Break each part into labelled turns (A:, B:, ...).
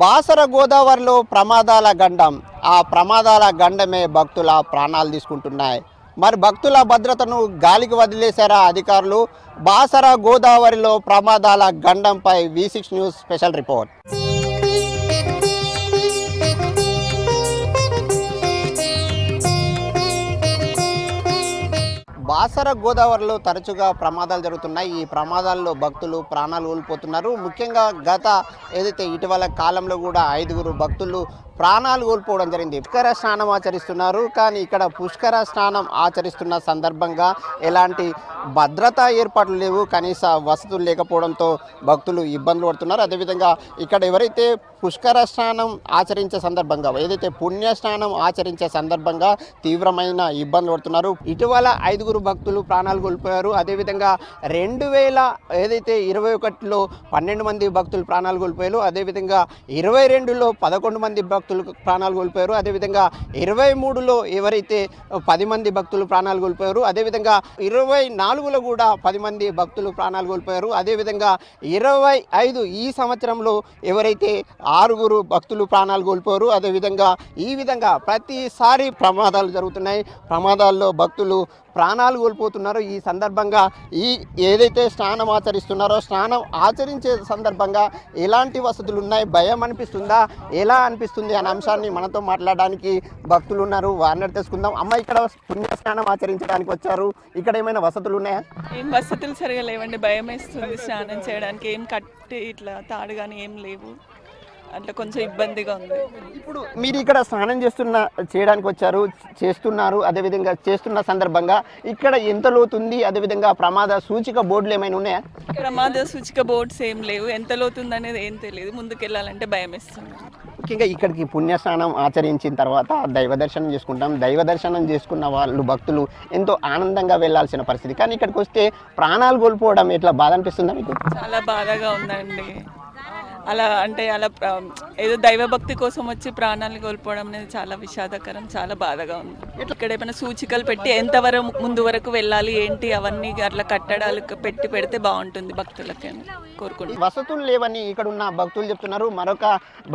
A: బాసర గోదావరిలో ప్రమాదాల గండం. ఆ ప్రమాదాల గండమే భక్తుల ప్రాణాలు తీసుకుంటున్నాయి. మరి భక్తుల భద్రతను గాలికి వదిలేశారా అధికారులు? బాసర గోదావరిలో ప్రమాదాల గండంపై V6 news special report. Basara గోదావరిలో తరచుగా ప్రమాదాలు జరుగుతున్నాయి. ఈ ప్రమాదాల్లో భక్తులు ప్రాణాలు కోల్పోతున్నారు. ముఖ్యంగా ఏదైతే ఇటీవల కాలంలో కూడా 5 భక్తులు ప్రాణాలు కోల్పోవడం జరిగింది. పుష్కర స్నానం ఆచరిస్తున్నారు. కానీ ఇక్కడ పుష్కర స్నానం ఆచరిస్తున్న సందర్భంగా ఎలాంటి భద్రతా ఏర్పాట్లు లేవు, కనీస వసతులు లేకపోవడంతో భక్తులు ఇబ్బందులు పడుతున్నారు. అదేవిధంగా ఇక్కడ ఎవరైతే పుష్కర స్నానం ఆచరించే సందర్భంగా, ఏదైతే పుణ్య స్నానం ఆచరించే సందర్భంగా తీవ్రమైన ఇబ్బందులు పడుతున్నారు. ఇటీవల 5 భక్తులు ప్రాణాలు కోల్పోయారు. అదేవిధంగా 2021లో 12 మంది భక్తులు ప్రాణాలు కోల్పోయారు. అదేవిధంగా 22లో 11 మంది భక్తులు ప్రాణాలు కోల్పోయారు. అదేవిధంగా 23లో ఎవరైతే 10 మంది భక్తులు ప్రాణాలు కోల్పోయారు. అదేవిధంగా 24లో కూడా 10 మంది భక్తులు ప్రాణాలు కోల్పోయారు. అదేవిధంగా 25 ఈ సంవత్సరంలో ఎవరైతే 6 భక్తులు ప్రాణాలు కోల్పోయారు. అదేవిధంగా ఈ విధంగా ప్రతిసారి ప్రమాదాలు జరుగుతున్నాయి. ప్రమాదాల్లో భక్తులు ప్రాణాలు కోల్పోతున్నారు. ఈ సందర్భంగా ఏదైతే స్నానం ఆచరిస్తున్నారో, స్నానం ఆచరించే సందర్భంగా ఎలాంటి వసతులు ఉన్నాయి, భయం అనిపిస్తుందా, ఎలా అనిపిస్తుంది అనే అంశాన్ని మనతో మాట్లాడడానికి భక్తులు ఉన్నారు. వారిని తెలుసుకుందాం. అమ్మ, ఇక్కడ పుణ్య స్నానం ఆచరించడానికి వచ్చారు. ఇక్కడ ఏమైనా వసతులు ఉన్నాయా?
B: ఏం వసతులు సరిగా లేవండి. భయం వేస్తుంది స్నానం చేయడానికి. ఏం కట్టి ఇట్లా తాడు కానీ ఏం లేవు. అట్లా కొంచెం ఇబ్బందిగా ఉంది.
A: ఇప్పుడు మీరు ఇక్కడ స్నానం చేయడానికి వచ్చారు, చేస్తున్నారు. అదేవిధంగా చేస్తున్న సందర్భంగా ఇక్కడ ఎంత లోతుంది, అదేవిధంగా ప్రమాద సూచిక బోర్డులు ఏమైనా ఉన్నాయా?
B: ప్రమాద సూచిక బోర్డ్స్ ఏం లేవు. ఎంత లోతుంది అనేది ఏం తెలియదు. ముందుకు వెళ్ళాలంటే భయం వేస్తుంది.
A: ముఖ్యంగా ఇక్కడికి పుణ్యస్నానం ఆచరించిన తర్వాత దైవ దర్శనం చేసుకుంటాం. దైవ దర్శనం చేసుకున్న వాళ్ళు భక్తులు ఎంతో ఆనందంగా వెళ్లాల్సిన పరిస్థితి. కానీ ఇక్కడికి వస్తే ప్రాణాలు కోల్పోవడం ఎట్లా బాధ అనిపిస్తుందా మీకు?
B: చాలా బాధగా ఉందండి. అలా ఏదో దైవభక్తి కోసం వచ్చి ప్రాణాలు కోల్పోవడం అనేది చాలా విషాదకరం, చాలా బాధగా ఉంది. ఇక్కడ ఏమైనా సూచికలు పెట్టి ఎంతవరకు ముందు వరకు వెళ్ళాలి ఏంటి అవన్నీ అట్లా కట్టడాలు పెడితే బాగుంటుంది భక్తులకి కోరుకుంటున్నాను.
A: వసతులు లేవని ఇక్కడ ఉన్న భక్తులు చెప్తున్నారు. మరొక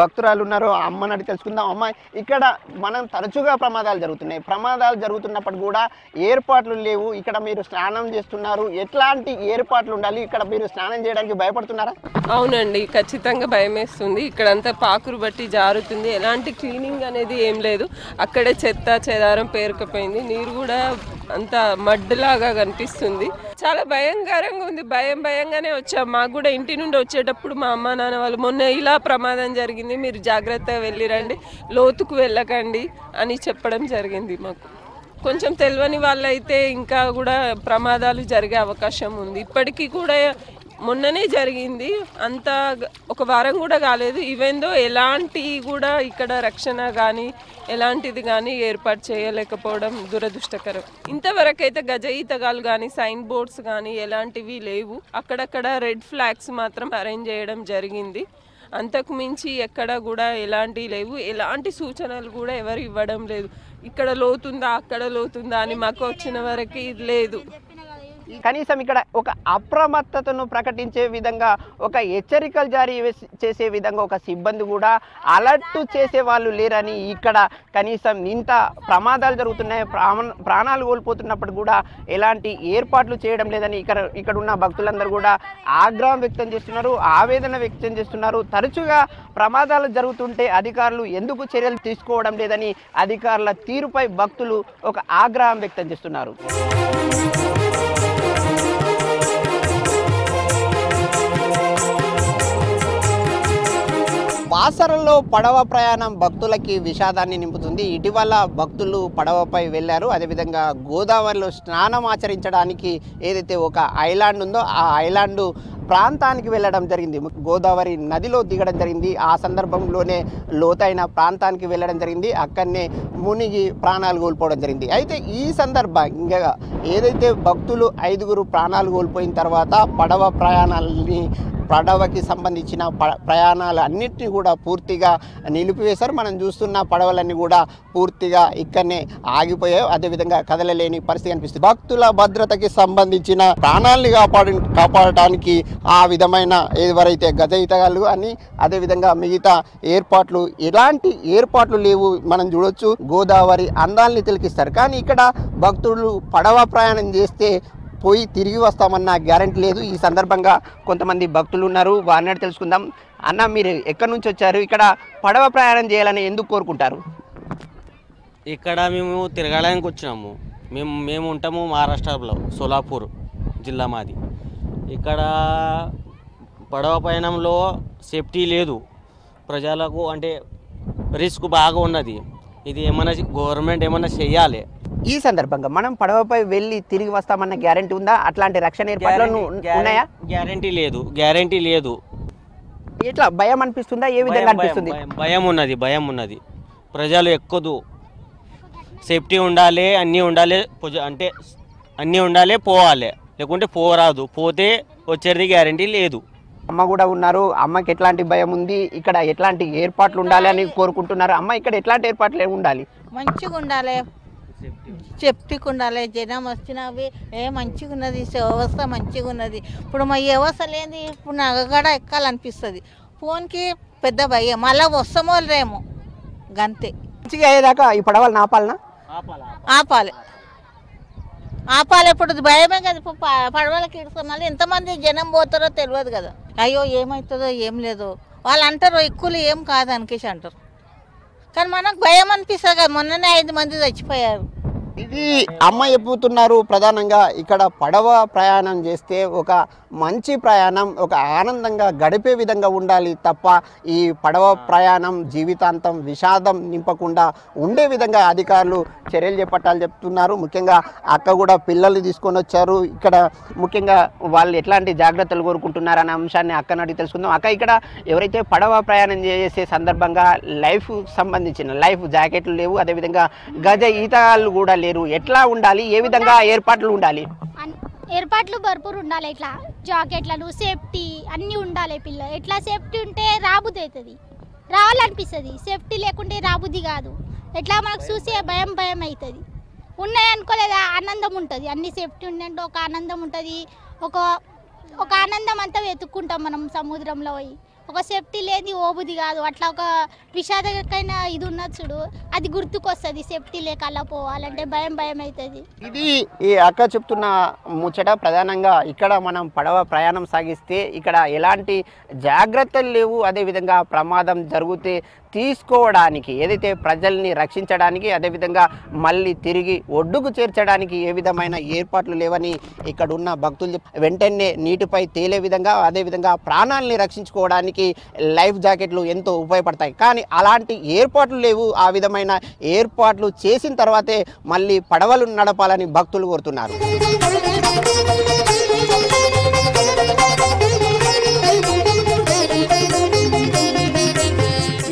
A: భక్తురాలు ఉన్నారు, అమ్మని అడిగి తెలుసుకుందాం. అమ్మ, ఇక్కడ మనం తరచుగా ప్రమాదాలు జరుగుతున్నాయి. ప్రమాదాలు జరుగుతున్నప్పుడు కూడా ఏర్పాట్లు లేవు. ఇక్కడ మీరు స్నానం చేస్తున్నారు, ఎట్లాంటి ఏర్పాట్లు ఉండాలి? ఇక్కడ మీరు స్నానం చేయడానికి భయపడుతున్నారా?
C: అవునండి, ఖచ్చితంగా భయం వేస్తుంది. ఇక్కడంతా పాకురు బట్టి జారుతుంది. ఎలాంటి క్లీనింగ్ అనేది ఏం లేదు. అక్కడే చెత్త చెదారం పేరుకుపోయింది. నీరు కూడా అంత మడ్డులాగా కనిపిస్తుంది. చాలా భయంకరంగా ఉంది. భయంగానే వచ్చాం. మాకు కూడా ఇంటి నుండి వచ్చేటప్పుడు మా అమ్మ నాన్న వాళ్ళు మొన్న ఇలా ప్రమాదం జరిగింది, మీరు జాగ్రత్తగా వెళ్ళిరండి, లోతుకు వెళ్ళకండి అని చెప్పడం జరిగింది. మాకు కొంచెం తెలియని వాళ్ళైతే ఇంకా కూడా ప్రమాదాలు జరిగే అవకాశం ఉంది. ఇప్పటికీ కూడా మొన్ననే జరిగింది, అంత ఒక వారం కూడా కాలేదు. ఈవెందో ఎలాంటి కూడా ఇక్కడ రక్షణ కానీ ఎలాంటిది కానీ ఏర్పాటు చేయలేకపోవడం దురదృష్టకరం. ఇంతవరకు అయితే గజ ఈతగాలు కానీ సైన్ బోర్డ్స్ కానీ ఎలాంటివి లేవు. అక్కడక్కడ రెడ్ ఫ్లాగ్స్ మాత్రం అరేంజ్ చేయడం జరిగింది. అంతకు మించి ఎక్కడ కూడా ఎలాంటివి లేవు. ఎలాంటి సూచనలు కూడా ఎవరు ఇవ్వడం లేదు. ఇక్కడ లోతుందా అక్కడ లోతుందా అని మాకు వచ్చిన వరకు ఇది లేదు.
A: కనీసం ఇక్కడ ఒక అప్రమత్తతను ప్రకటించే విధంగా, ఒక హెచ్చరికలు జారీ చేసే విధంగా ఒక సిబ్బంది కూడా అలర్ట్ చేసే వాళ్ళు లేరని, ఇక్కడ కనీసం ఇంత ప్రమాదాలు జరుగుతున్నాయి, ప్రాణాలు కోల్పోతున్నప్పుడు కూడా ఎలాంటి ఏర్పాట్లు చేయడం లేదని ఇక్కడ ఉన్న భక్తులందరూ కూడా ఆగ్రహం వ్యక్తం చేస్తున్నారు, ఆవేదన వ్యక్తం చేస్తున్నారు. తరచుగా ప్రమాదాలు జరుగుతుంటే అధికారులు ఎందుకు చర్యలు తీసుకోవడం లేదని అధికారుల తీరుపై భక్తులు ఒక ఆగ్రహం వ్యక్తం చేస్తున్నారు. బాసరలో పడవ ప్రయాణం భక్తులకి విషాదాన్ని నింపుతుంది. ఇటీవల భక్తులు పడవపై వెళ్ళారు. అదేవిధంగా గోదావరిలో స్నానం ఆచరించడానికి ఏదైతే ఒక ఐలాండ్ ఉందో ఆ ఐలాండ్ ప్రాంతానికి వెళ్ళడం జరిగింది. గోదావరి నదిలో దిగడం జరిగింది. ఆ సందర్భంలోనే లోతైన ప్రాంతానికి వెళ్ళడం జరిగింది. అక్కడనే మునిగి ప్రాణాలు కోల్పోవడం జరిగింది. అయితే ఈ సందర్భంగా ఏదైతే భక్తులు 5 ప్రాణాలు కోల్పోయిన తర్వాత పడవ ప్రయాణాలని పడవకి సంబంధించిన ప్రయాణాలు అన్నిటినీ కూడా పూర్తిగా నిలిపివేశారు. మనం చూస్తున్న పడవలన్నీ కూడా పూర్తిగా ఇక్కడనే ఆగిపోయాయి, అదేవిధంగా కదలలేని పరిస్థితి కనిపిస్తుంది. భక్తుల భద్రతకి సంబంధించిన ప్రాణాలని కాపాడటానికి ఆ విధమైన ఎవరైతే గజ ఈతగాళ్ళు అని అదేవిధంగా మిగతా ఏర్పాట్లు ఎలాంటి ఏర్పాట్లు లేవు. మనం చూడొచ్చు గోదావరి అందాల్ని తిలకిస్తారు, కానీ ఇక్కడ భక్తులు పడవ ప్రయాణం చేస్తే పోయి తిరిగి వస్తామన్న గ్యారెంటీ లేదు. ఈ సందర్భంగా కొంతమంది భక్తులు ఉన్నారు, వారిని తెలుసుకుందాం. అన్న, మీరు ఎక్కడి నుంచి వచ్చారు? ఇక్కడ పడవ ప్రయాణం చేయాలని ఎందుకు కోరుకుంటారు?
D: ఇక్కడ మేము తిరగడానికి వచ్చినాము. మేము ఉంటాము మహారాష్ట్రలో, సోలాపూర్ జిల్లా మాది. ఇక్కడ పడవ ప్రయాణంలో సేఫ్టీ లేదు, ప్రజలకు అంటే రిస్క్ బాగా ఉన్నది. ఇది ఏమైనా గవర్నమెంట్ ఏమైనా చేయాలి.
A: ఈ సందర్భంగా మనం పడవపై వెళ్ళి తిరిగి వస్తామన్న గ్యారెంటీ ఉందా? అట్లాంటి రక్షణ ఏర్పాట్లు ఉన్నాయా?
D: గ్యారెంటీ లేదు.
A: ఎట్లా భయం అనిపిస్తుందా? ఏ విధంగా అనిపిస్తుంది?
D: భయం ఉన్నది. ప్రజలు ఎక్కదు. సేఫ్టీ ఉండాలి, అన్నీ ఉండాలి, అంటే అన్నీ ఉండాలి, పోవాలి, లేకుంటే పోరాదు. పోతే వచ్చేది గ్యారెంటీ లేదు.
A: అమ్మ కూడా ఉన్నారు. అమ్మకి ఎట్లాంటి భయం ఉంది? ఇక్కడ ఎట్లాంటి ఏర్పాట్లు ఉండాలి అని కోరుకుంటున్నారు? అమ్మ, ఇక్కడ ఎట్లాంటి ఏర్పాట్లు ఉండాలి?
E: మంచిగా ఉండాలి, సేఫ్టీగా ఉండాలి. జనం వచ్చినవి మంచిగా ఉన్నది, వ్యవస్థ మంచిగా ఉన్నది. ఇప్పుడు మా వ్యవస్థ లేని ఇప్పుడు నగగడ ఎక్కాలనిపిస్తుంది. ఫోన్కి పెద్ద భయం, మళ్ళీ వస్తామో రేమో గంతే.
A: మంచిగా అయ్యేదాకా ఈ పడవలు ఆపాలనా?
E: ఆపాలి. ఇప్పుడు భయమే కదా, ఇప్పుడు పడవలకి ఇడుస్తాం. మళ్ళీ ఎంతమంది జనం పోతారో తెలియదు కదా. అయ్యో ఏమవుతుందో ఏం లేదో వాళ్ళు అంటారు, ఎక్కువలు ఏం కాదు అనికేసి అంటారు. కానీ మనకు భయం అనిపిస్తుంది కదా. మొన్ననే 5 మంది చచ్చిపోయారు.
A: ఇది అమ్మ చెప్పుతున్నారు. ప్రధానంగా ఇక్కడ పడవ ప్రయాణం చేస్తే ఒక మంచి ప్రయాణం, ఒక ఆనందంగా గడిపే విధంగా ఉండాలి తప్ప ఈ పడవ ప్రయాణం జీవితాంతం విషాదం నింపకుండా ఉండే విధంగా అధికారులు చర్యలు చేపట్టాలని చెప్తున్నారు. ముఖ్యంగా అక్క కూడా పిల్లల్ని తీసుకొని వచ్చారు. ఇక్కడ ముఖ్యంగా వాళ్ళు ఎట్లాంటి జాగ్రత్తలు కోరుకుంటున్నారు అనే అంశాన్ని అక్కని అడిగి తెలుసుకుందాం. అక్క, ఇక్కడ ఎవరైతే పడవ ప్రయాణం చేసే సందర్భంగా లైఫ్ సంబంధించిన లైఫ్ జాకెట్లు లేవు, అదేవిధంగా గజ ఈతగాళ్ళు కూడా లేరు. ఎట్లా ఉండాలి? ఏ విధంగా ఏర్పాట్లు ఉండాలి?
F: ఏర్పాట్లు భర్పూర్ ఉండాలి. ఇట్లా జాకెట్లను సేఫ్టీ అన్నీ ఉండాలి. పిల్ల ఎట్లా సేఫ్టీ ఉంటే రాబుద్ది అవుతుంది, రావాలనిపిస్తుంది. సేఫ్టీ లేకుంటే రాబుద్ది కాదు. ఎట్లా మనకు చూసే భయం అవుతుంది. ఉన్నాయనుకోలేదా ఆనందం ఉంటుంది. అన్ని సేఫ్టీ ఉందంటే ఒక ఆనందం ఉంటుంది. ఒక ఆనందం అంతా వెతుక్కుంటాం మనం సముద్రంలో పోయి. ఒక సేఫ్టీ లేని ఓబుది కాదు. అట్లా ఒక విషాదకరమైన ఇది ఉన్నది చూడు, అది గుర్తుకొస్తుంది. సేఫ్టీ లేక అలా పోవాలంటే భయం అవుతుంది.
A: ఇది ఈ అక్క చెప్తున్న ముచ్చట. ప్రధానంగా ఇక్కడ మనం పడవ ప్రయాణం సాగిస్తే ఇక్కడ ఎలాంటి జాగ్రత్తలు లేవు. అదేవిధంగా ప్రమాదం జరిగితే తీసుకోవడానికి, ఏదైతే ప్రజల్ని రక్షించడానికి, అదేవిధంగా మళ్ళీ తిరిగి ఒడ్డుకు చేర్చడానికి ఏ విధమైన ఏర్పాట్లు లేవని ఇక్కడ ఉన్న భక్తులు వెంటనే నీటిపై తేలే విధంగా, అదేవిధంగా ప్రాణాలని రక్షించుకోవడానికి లైఫ్ జాకెట్లు ఎంతో ఉపయోగపడతాయి. కానీ అలాంటి ఏర్పాట్లు లేవు. ఆ విధమైన ఏర్పాట్లు చేసిన తర్వాతే మళ్ళీ పడవలు నడపాలని భక్తులు కోరుతున్నారు.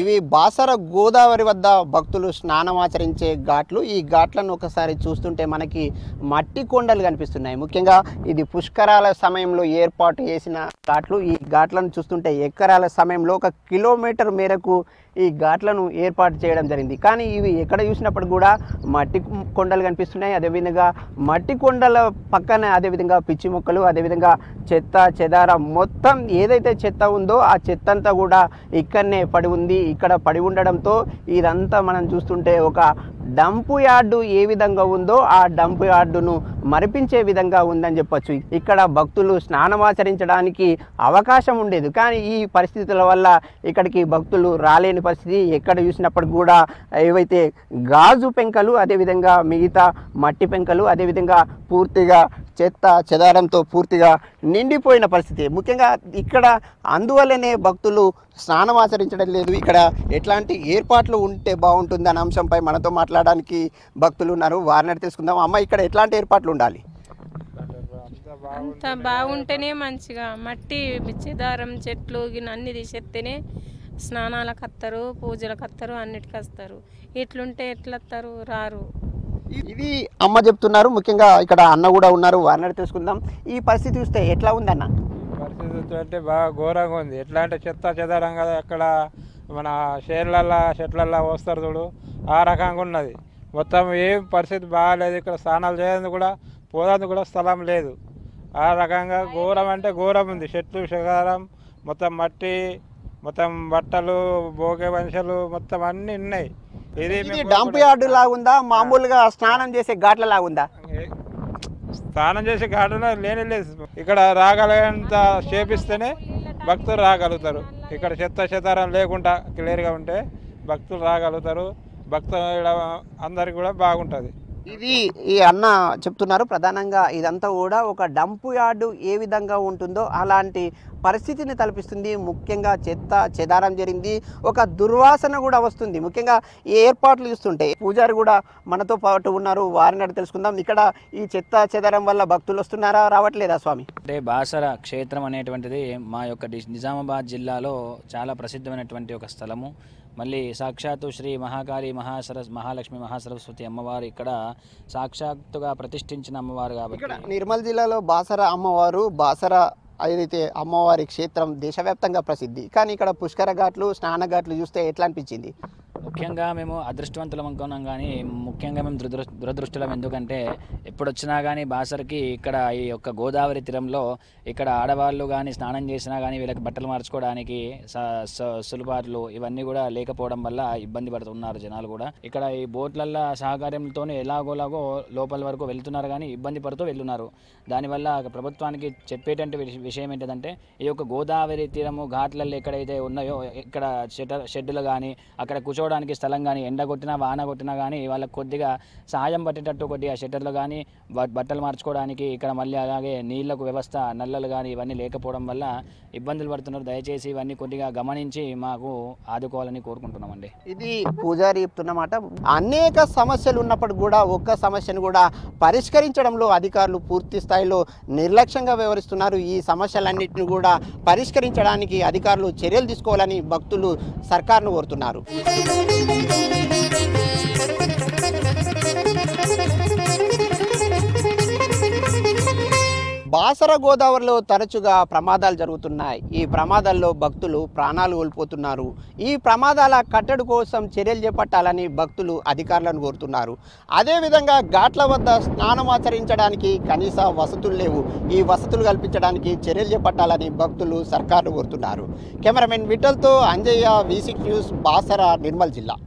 A: ఇవి బాసర గోదావరి వద్ద భక్తులు స్నానం ఆచరించే ఘాట్లు. ఈ ఘాట్లను ఒకసారి చూస్తుంటే మనకి మట్టి కొండలు కనిపిస్తున్నాయి. ముఖ్యంగా ఇది పుష్కరాల సమయంలో ఏర్పాటు చేసిన ఘాట్లు. ఈ ఘాట్లను చూస్తుంటే ఎకరాల సమయంలో 1 కిలోమీటర్ మేరకు ఈ ఘాట్లను ఏర్పాటు చేయడం జరిగింది. కానీ ఇవి ఎక్కడ చూసినప్పుడు కూడా మట్టి కొండలు కనిపిస్తున్నాయి. అదేవిధంగా మట్టి కొండల పక్కన అదేవిధంగా పిచ్చి మొక్కలు, అదేవిధంగా చెత్త చెదారం, మొత్తం ఏదైతే చెత్త ఉందో ఆ చెత్త అంతా కూడా ఇక్కడనే పడి ఉంది. ఇక్కడ పడి ఉండడంతో ఇదంతా మనం చూస్తుంటే ఒక డంపు యార్డు ఏ విధంగా ఉందో ఆ డంపు యార్డును మరిపించే విధంగా ఉందని చెప్పొచ్చు. ఇక్కడ భక్తులు స్నానమాచరించడానికి అవకాశం ఉండేది, కానీ ఈ పరిస్థితుల వల్ల ఇక్కడికి భక్తులు రాలేని పరిస్థితి. ఎక్కడ చూసినప్పుడు కూడా ఏవైతే గాజు పెంకలు, అదేవిధంగా మిగతా మట్టి పెంకలు, అదేవిధంగా పూర్తిగా చెత్త చెదారంతో పూర్తిగా నిండిపోయిన పరిస్థితి. ముఖ్యంగా ఇక్కడ అందువల్లనే భక్తులు స్నానం ఆచరించడం లేదు. ఇక్కడ ఎట్లాంటి ఏర్పాట్లు ఉంటే బాగుంటుంది అనే అంశంపై మనతో మాట్లాడడానికి భక్తులు ఉన్నారు. వారిని తెలుసుకుందాం. అమ్మ, ఇక్కడ ఎట్లాంటి ఏర్పాట్లు ఉండాలి?
C: అంత బాగుంటేనే మంచిగా మట్టి చెదారం చెట్లు అన్ని తీసేస్తేనే స్నానాలకు వస్తారు, పూజలకు వస్తారు, అన్నిటికీ వస్తారు. ఇట్లుంటే ఎట్లా వస్తారు? రారు.
A: ఇది అమ్మ చెప్తున్నారు. ముఖ్యంగా ఇక్కడ అన్న కూడా ఉన్నారు. వారిని తెలుసుకుందాం. ఈ పరిస్థితి చూస్తే ఎట్లా ఉందన్న?
G: పరిస్థితి పరిస్థితి అంటే బాగా ఘోరంగా ఉంది. ఎట్లా అంటే చెత్త చెదారం కదా, అక్కడ మన షేర్లల్లో చెట్లల్లో వస్తారు చూడు, ఆ రకంగా ఉన్నది. మొత్తం ఏం పరిస్థితి బాగాలేదు. ఇక్కడ స్నానాలు చేసేందుకు కూడా పోదానికి కూడా స్థలం లేదు. ఆ రకంగా ఘోరం అంటే ఘోరం ఉంది. చెట్లు శకారం మొత్తం మట్టి, మొత్తం బట్టలు, భోగే వంశలు మొత్తం అన్నీ ఉన్నాయి.
A: ఇది డంప్ యార్డు లాగుందా, మామూలుగా స్నానం చేసే ఘాట్ల లాగుందా?
G: స్నానం చేసే ఘాటన లేనే లేదు. ఇక్కడ రాగలిగేంత చేపిస్తేనే భక్తులు రాగలుగుతారు. ఇక్కడ చెత్త చెదారం లేకుండా క్లియర్గా ఉంటే భక్తులు రాగలుగుతారు. భక్తుల అందరికి కూడా బాగుంటుంది.
A: ఇది ఈ అన్న చెప్తున్నారు ప్రధానంగా ఇదంతా కూడా ఒక డంప్ యార్డు ఏ విధంగా ఉంటుందో అలాంటి పరిస్థితిని తలపిస్తుంది. ముఖ్యంగా చెత్త చెదారం జరిగింది, ఒక దుర్వాసన కూడా వస్తుంది. ముఖ్యంగా ఈ ఏర్పాట్లు చూస్తుంటే పూజారి కూడా మనతో పాటు ఉన్నారు, వారిని అడిగి తెలుసుకుందాం. ఇక్కడ ఈ చెత్త చెదారం వల్ల భక్తులు వస్తున్నారా, రావట్లేదా స్వామి?
H: అంటే బాసర క్షేత్రం అనేటువంటిది మా యొక్క నిజామాబాద్ జిల్లాలో చాలా ప్రసిద్ధమైనటువంటి ఒక స్థలము. మళ్ళీ సాక్షాత్తు శ్రీ మహాకాళి మహాలక్ష్మి మహాసరస్వతి అమ్మవారు ఇక్కడ సాక్షాత్తుగా ప్రతిష్ఠించిన అమ్మవారు కాబట్టి
A: ఇక్కడ నిర్మల్ జిల్లాలో బాసర అమ్మవారు, బాసర ఏదైతే అమ్మవారి క్షేత్రం దేశవ్యాప్తంగా ప్రసిద్ధి. కానీ ఇక్కడ పుష్కర ఘాట్లు, స్నాన ఘాట్లు చూస్తే ఎట్లా అనిపించింది?
H: ముఖ్యంగా మేము అదృష్టవంతులం అనుకున్నాం, కానీ ముఖ్యంగా మేము దురదృష్టం. ఎందుకంటే ఎప్పుడొచ్చినా కానీ బాసరకి ఇక్కడ ఈ యొక్క గోదావరి తీరంలో ఇక్కడ ఆడవాళ్ళు కానీ స్నానం చేసినా కానీ వీళ్ళకి బట్టలు మార్చుకోవడానికి సులుబాట్లు ఇవన్నీ కూడా లేకపోవడం వల్ల ఇబ్బంది పడుతున్నారు జనాలు కూడా. ఇక్కడ ఈ బోట్లల్లో సహకార్యంతో ఎలాగోలాగో లోపల వరకు వెళ్తున్నారు, కానీ ఇబ్బంది పడుతూ వెళ్తున్నారు. దానివల్ల ప్రభుత్వానికి చెప్పేటువంటి విషయం ఏంటంటే ఈ యొక్క గోదావరి తీరము ఘాట్లలో ఎక్కడైతే ఉన్నాయో ఇక్కడ షెడ్డులు కానీ అక్కడ కూర్చోవడానికి స్థలం కానీ ఎండ కొట్టినా వాన కొట్టినా కానీ వాళ్ళకి కొద్దిగా సహాయం పట్టేటట్టు కొద్దిగా షెటర్లు కానీ బట్టలు మార్చుకోవడానికి ఇక్కడ మళ్ళీ అలాగే నీళ్లకు వ్యవస్థ నల్లలు కానీ ఇవన్నీ లేకపోవడం వల్ల ఇబ్బందులు పడుతున్నారు. దయచేసి ఇవన్నీ కొద్దిగా గమనించి మాకు ఆదుకోవాలని కోరుకుంటున్నామండి.
A: ఇది పూజారి చెప్తున్నమాట. అనేక సమస్యలు ఉన్నప్పుడు కూడా ఒక్క సమస్యను కూడా పరిష్కరించడంలో అధికారులు పూర్తి స్థాయిలో నిర్లక్ష్యంగా వ్యవహరిస్తున్నారు. ఈ సమస్యలన్నింటినీ కూడా పరిష్కరించడానికి అధికారులు చర్యలు తీసుకోవాలని భక్తులు సర్కార్ను కోరుతున్నారు. బాసర గోదావరిలో తరచుగా ప్రమాదాలు జరుగుతున్నాయి. ఈ ప్రమాదాల్లో భక్తులు ప్రాణాలు కోల్పోతున్నారు. ఈ ప్రమాదాల కట్టడి కోసం చర్యలు చేపట్టాలని భక్తులు అధికారులను కోరుతున్నారు. అదేవిధంగా ఘాట్ల వద్ద స్నానం ఆచరించడానికి కనీస వసతులు లేవు. ఈ వసతులు కల్పించడానికి చర్యలు చేపట్టాలని భక్తులు సర్కారును కోరుతున్నారు. కెమెరామెన్ విఠల్తో అంజయ్య, V6 న్యూస్, బాసర, నిర్మల్ జిల్లా.